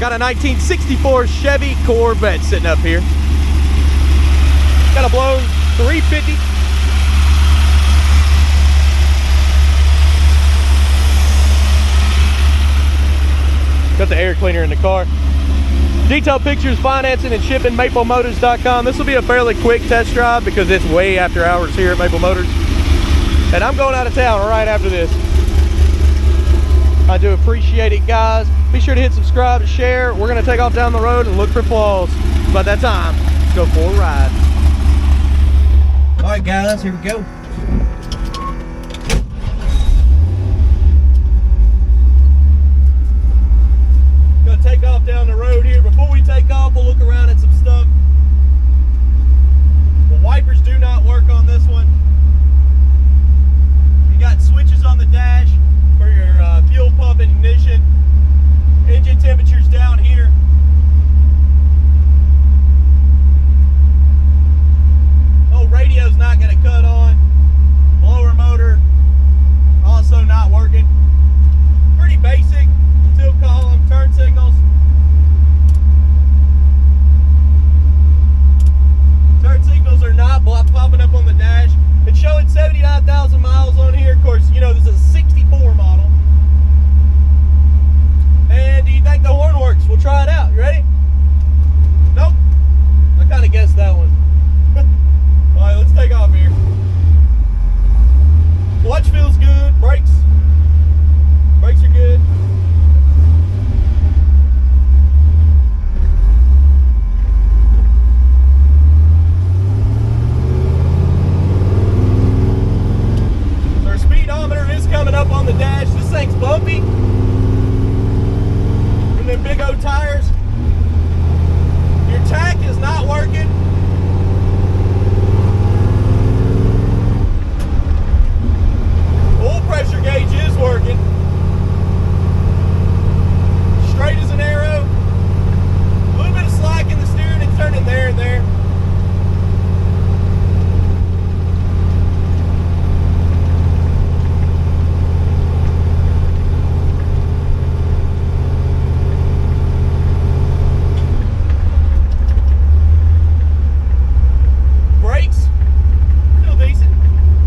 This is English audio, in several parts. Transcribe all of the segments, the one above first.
Got a 1964 Chevy Corvette sitting up here. Got a blown 350. Got the air cleaner in the car. Detailed pictures, financing, and shipping, maplemotors.com. This will be a fairly quick test drive because it's way after hours here at Maple Motors. And I'm going out of town right after this. I do appreciate it, guys. Be sure to hit subscribe and share. We're going to take off down the road and look for flaws. It's about that time. Let's go for a ride. All right, guys, here we go. Gonna take off down the road here. Before we take off, we'll look around at some stuff. The wipers do not work on this one. You got switches on the dash for your fuel pump and ignition. Engine temperature's down here. Oh, radio's not going to cut on. Blower motor also not working. Pretty basic. Tilt column, turn signals. Turn signals are not popping up on the dash. It's showing 79,000 miles on here. Of course, you know, this is a 64 model. And do you think the horn works? We'll try it out. You ready? Nope. I kind of guessed that one. All right, let's take off here. Clutch feels good. Brakes are good. So our speedometer is coming up on the dash. This thing's bumpy. And then big old tires. Your tack is not working. Oil pressure gauge is working. Straight as an arrow. A little bit of slack in the steering and turning there and there. Brakes, feel decent.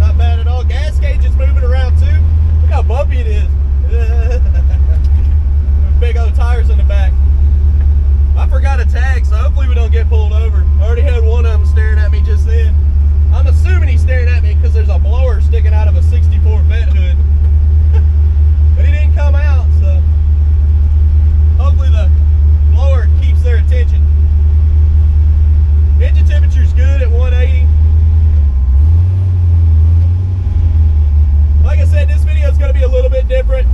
Not bad at all. Gas gauge is moving around too. Look how bumpy it is. Big old tires in the back. I forgot a tag, so hopefully we don't get pulled over. I already had one of them staring at me just then. I'm assuming he's staring at me because there's a blower sticking out of a 64 Vet hood. But he didn't come out, so hopefully the blower keeps their attention. Engine temperature's good at 180. Like I said, this video is going to be a little bit different.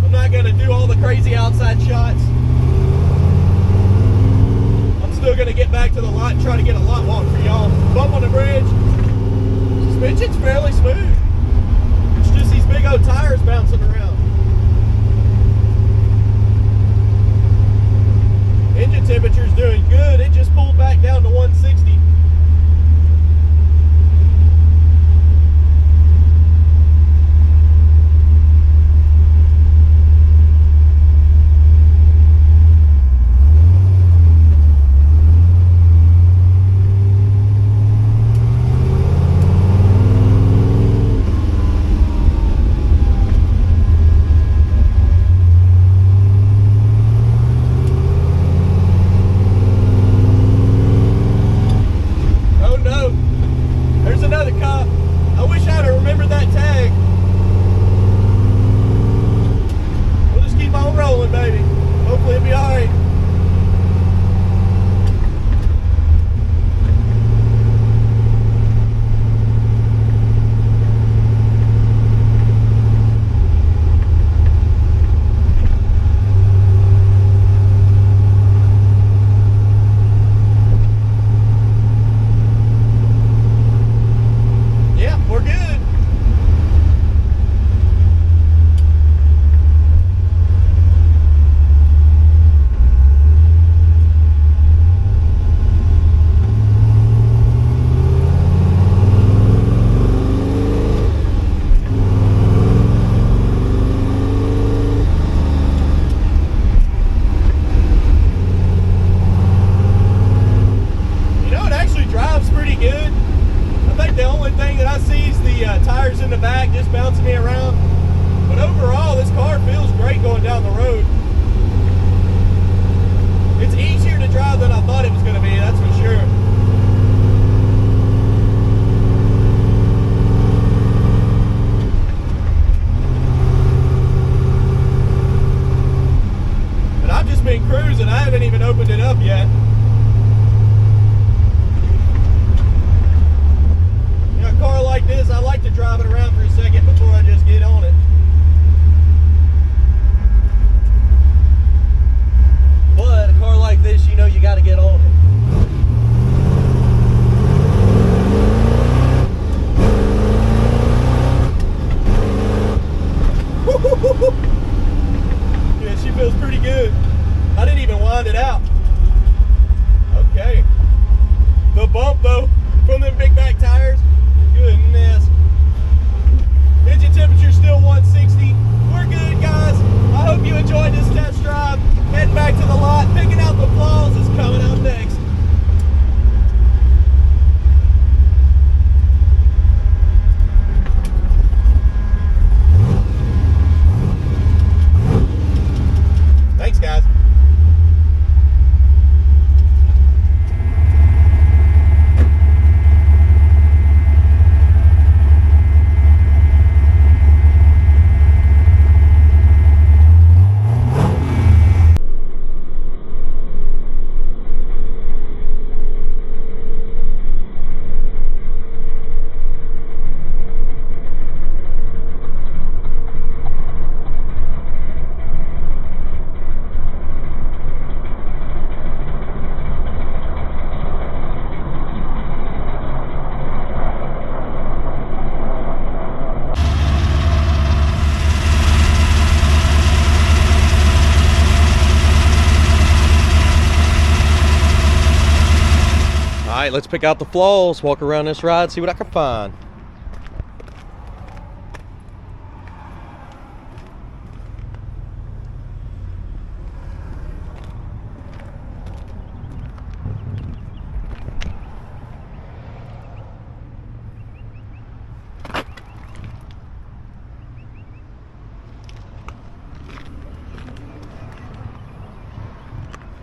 I'm not going to do all the crazy outside shots. I'm still going to get back to the lot and try to get a lot walk for y'all. Bump on the bridge. Suspension's fairly smooth. It's just these big old tires bouncing around. Engine temperature's doing good. It just pulled back down to 160. haven't even opened it up yet. You know, a car like this, I like to drive it around for a second before I just get on it. But a car like this, you know you got to get on it. Yeah, she feels pretty good. I didn't even wind it out. Okay. The bump though, from them big back tires, goodness. Engine temperature still 160. We're good, guys. I hope you enjoyed this test drive. Heading back to the lot, picking out the flaws is coming up next. Thanks, guys. Alright, let's pick out the flaws, walk around this ride, see what I can find.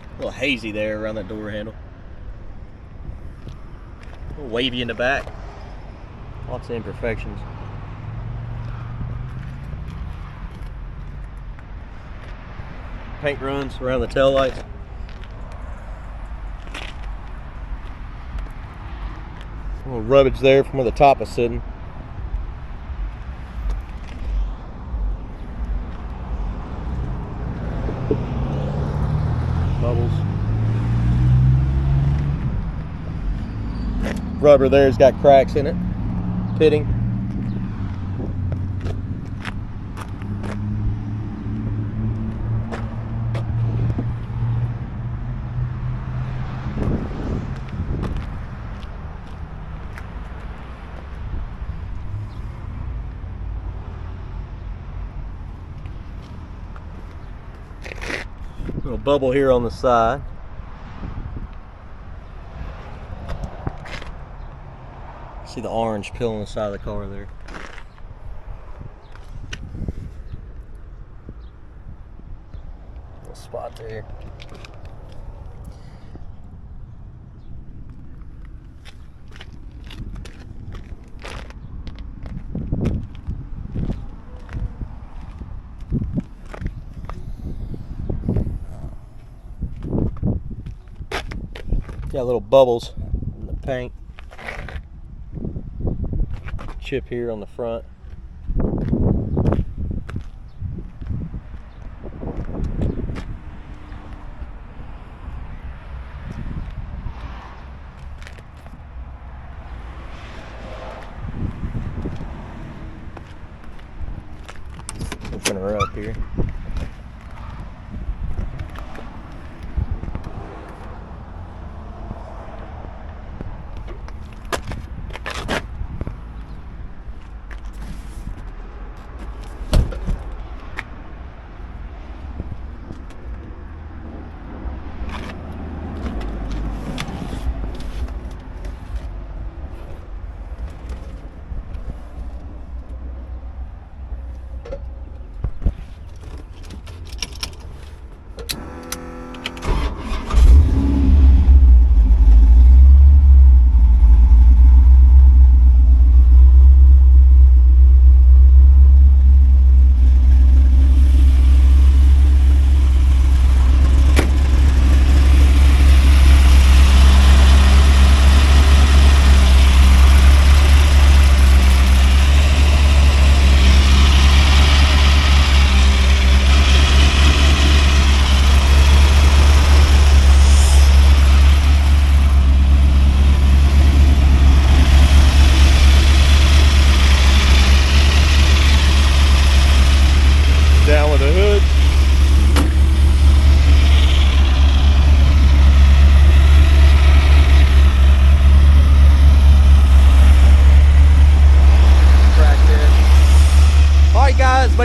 A little hazy there around that door handle. A little wavy in the back. Lots of imperfections. Paint runs around the taillights. A little rubbage there from where the top is sitting. Bubbles. Rubber there's got cracks in it. Pitting. Little bubble here on the side. See the orange pill on the side of the car there. Little spot there. Got little bubbles in the paint. Chip here on the front. Open her up here.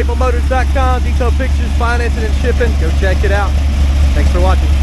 maplemotors.com, detailed pictures, financing, and shipping. Go check it out. Thanks for watching.